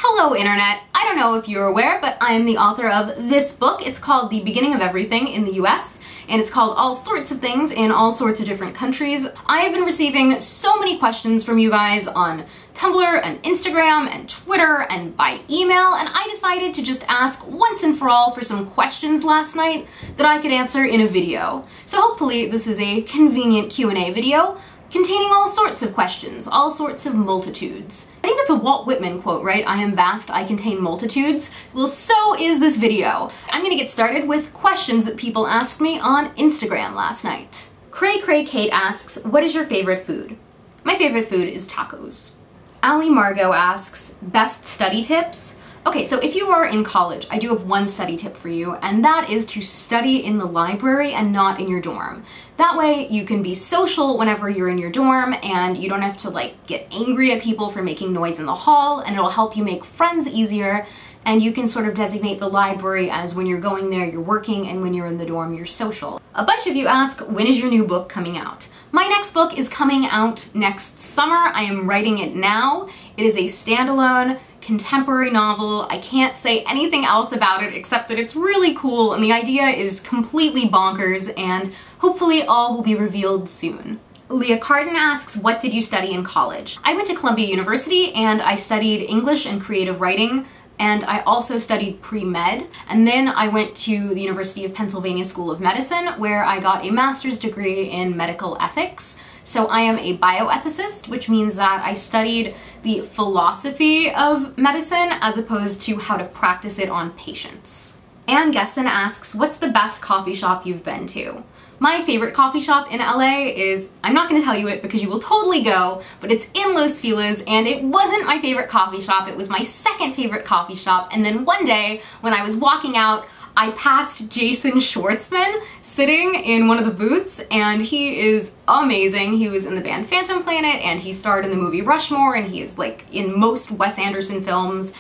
Hello Internet! I don't know if you're aware, but I am the author of this book. It's called The Beginning of Everything in the US, and it's called All Sorts of Things in All Sorts of Different Countries. I have been receiving so many questions from you guys on Tumblr and Instagram and Twitter and by email, and I decided to just ask once and for all for some questions last night that I could answer in a video. So hopefully this is a convenient Q&A video containing all sorts of questions, all sorts of multitudes. I think that's a Walt Whitman quote, right? I am vast, I contain multitudes. Well, so is this video. I'm gonna get started with questions that people asked me on Instagram last night. Cray Cray Kate asks, what is your favorite food? My favorite food is tacos. Ali Margot asks, best study tips? Okay, so if you are in college, I do have one study tip for you, and that is to study in the library and not in your dorm. That way you can be social whenever you're in your dorm and you don't have to get angry at people for making noise in the hall, and it'll help you make friends easier, and you can sort of designate the library as when you're going there, you're working, and when you're in the dorm, you're social. A bunch of you ask, when is your new book coming out? My next book is coming out next summer. I am writing it now. It is a standalone contemporary novel. I can't say anything else about it except that it's really cool and the idea is completely bonkers, and hopefully all will be revealed soon. Leah Carden asks, what did you study in college? I went to Columbia University and I studied English and creative writing, and I also studied pre-med, and then I went to the University of Pennsylvania School of Medicine where I got a master's degree in medical ethics. So I am a bioethicist, which means that I studied the philosophy of medicine as opposed to how to practice it on patients. Anne Gesson asks, what's the best coffee shop you've been to? My favorite coffee shop in LA is, I'm not going to tell you it because you will totally go, but it's in Los Feliz, and it wasn't my favorite coffee shop, it was my second favorite coffee shop, and then one day when I was walking out, I passed Jason Schwartzman sitting in one of the booths, and he is amazing. He was in the band Phantom Planet, and he starred in the movie Rushmore, and he is in most Wes Anderson films,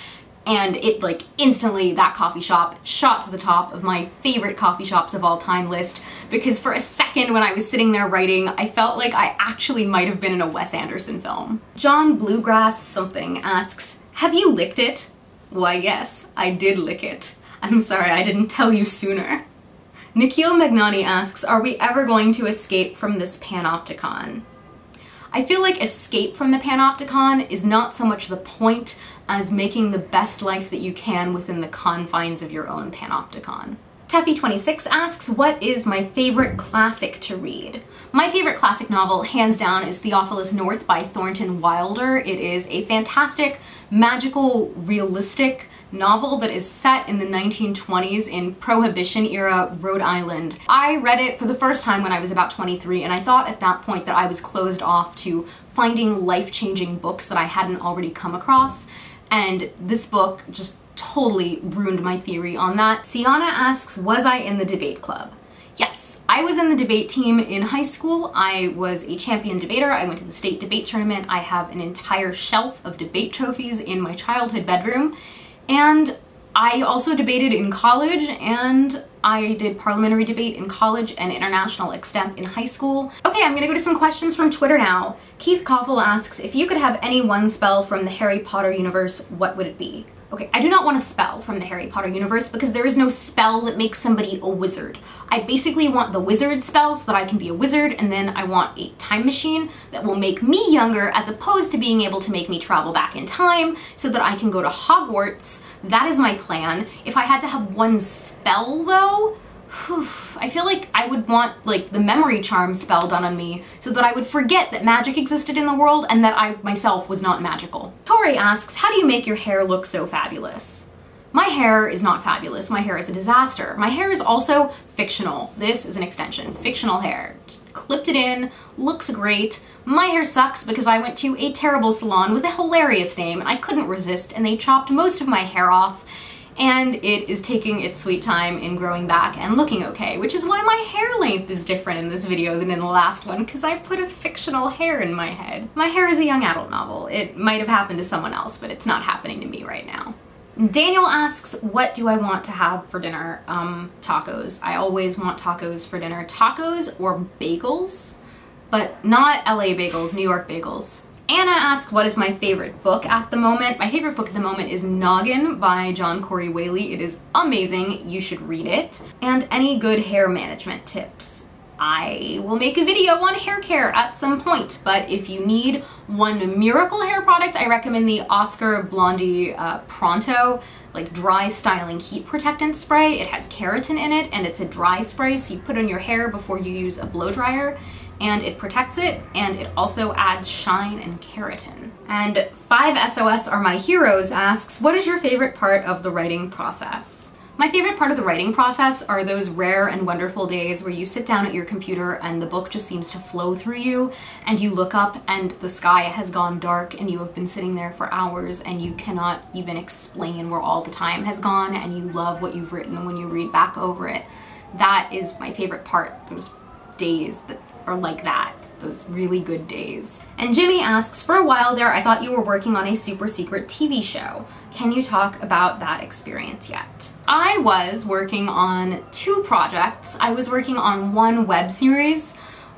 and it instantly, that coffee shop shot to the top of my favorite coffee shops of all time list, because for a second when I was sitting there writing, I felt like I actually might have been in a Wes Anderson film. John Bluegrass something asks, have you licked it? Why yes, I did lick it. I'm sorry I didn't tell you sooner. Nikhil Magnani asks, are we ever going to escape from this panopticon? I feel like escape from the panopticon is not so much the point as making the best life that you can within the confines of your own panopticon. Teffy26 asks, what is my favorite classic to read? My favorite classic novel, hands down, is Theophilus North by Thornton Wilder. It is a fantastic, magical, realistic novel that is set in the 1920s in Prohibition era Rhode Island. I read it for the first time when I was about 23, and I thought at that point that I was closed off to finding life-changing books that I hadn't already come across, and this book just totally ruined my theory on that. Sienna asks, was I in the debate club? Yes, I was in the debate team in high school. I was a champion debater. I went to the state debate tournament. I have an entire shelf of debate trophies in my childhood bedroom. And I also debated in college, and I did parliamentary debate in college and international extemp in high school. Okay, I'm gonna go to some questions from Twitter now. Keith Koffel asks, if you could have any one spell from the Harry Potter universe, what would it be? Okay, I do not want a spell from the Harry Potter universe because there is no spell that makes somebody a wizard. I basically want the wizard spell so that I can be a wizard, and then I want a time machine that will make me younger as opposed to being able to make me travel back in time so that I can go to Hogwarts. That is my plan. If I had to have one spell though, I feel like I would want the memory charm spell done on me so that I would forget that magic existed in the world and that I myself was not magical. Tori asks, how do you make your hair look so fabulous? My hair is not fabulous. My hair is a disaster. My hair is also fictional. This is an extension. Fictional hair. Just clipped it in, looks great. My hair sucks because I went to a terrible salon with a hilarious name and I couldn't resist, and they chopped most of my hair off, and it is taking its sweet time in growing back and looking okay, which is why my hair length is different in this video than in the last one, because I put a fictional hair in my head. My hair is a young adult novel. It might have happened to someone else, but it's not happening to me right now. Daniel asks, what do I want to have for dinner? Tacos. I always want tacos for dinner. Tacos or bagels, but not LA bagels, New York bagels. Anna asked, what is my favorite book at the moment? My favorite book at the moment is Noggin by John Corey Whaley. It is amazing. You should read it. And any good hair management tips? I will make a video on hair care at some point, but if you need one miracle hair product, I recommend the Oscar Blondie Pronto like dry styling heat protectant spray. It has keratin in it and it's a dry spray, so you put it on your hair before you use a blow dryer, and it protects it, and it also adds shine and keratin. And 5SOS Are My Heroes asks, what is your favorite part of the writing process? My favorite part of the writing process are those rare and wonderful days where you sit down at your computer and the book just seems to flow through you, and you look up and the sky has gone dark and you have been sitting there for hours and you cannot even explain where all the time has gone, and you love what you've written when you read back over it. That is my favorite part, those days that are like that. Those really good days. And Jimmy asks, for a while there I thought you were working on a super secret TV show. Can you talk about that experience yet? I was working on 2 projects. I was working on one web series,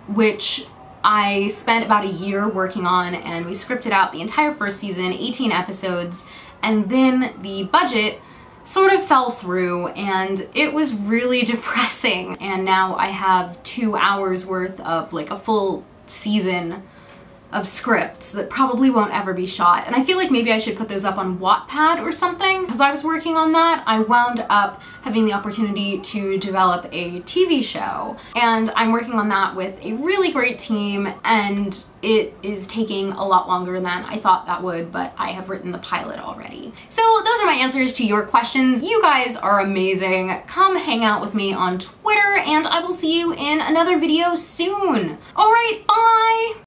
which I spent about a year working on, and we scripted out the entire first season, 18 episodes, and then the budget sort of fell through and it was really depressing. And now I have 2 hours worth of like a full season of scripts that probably won't ever be shot. And I feel like maybe I should put those up on Wattpad or something. Because I was working on that, I wound up having the opportunity to develop a TV show. And I'm working on that with a really great team, and it is taking a lot longer than I thought that would, but I have written the pilot already. So those are my answers to your questions. You guys are amazing. Come hang out with me on Twitter, and I will see you in another video soon. All right, bye!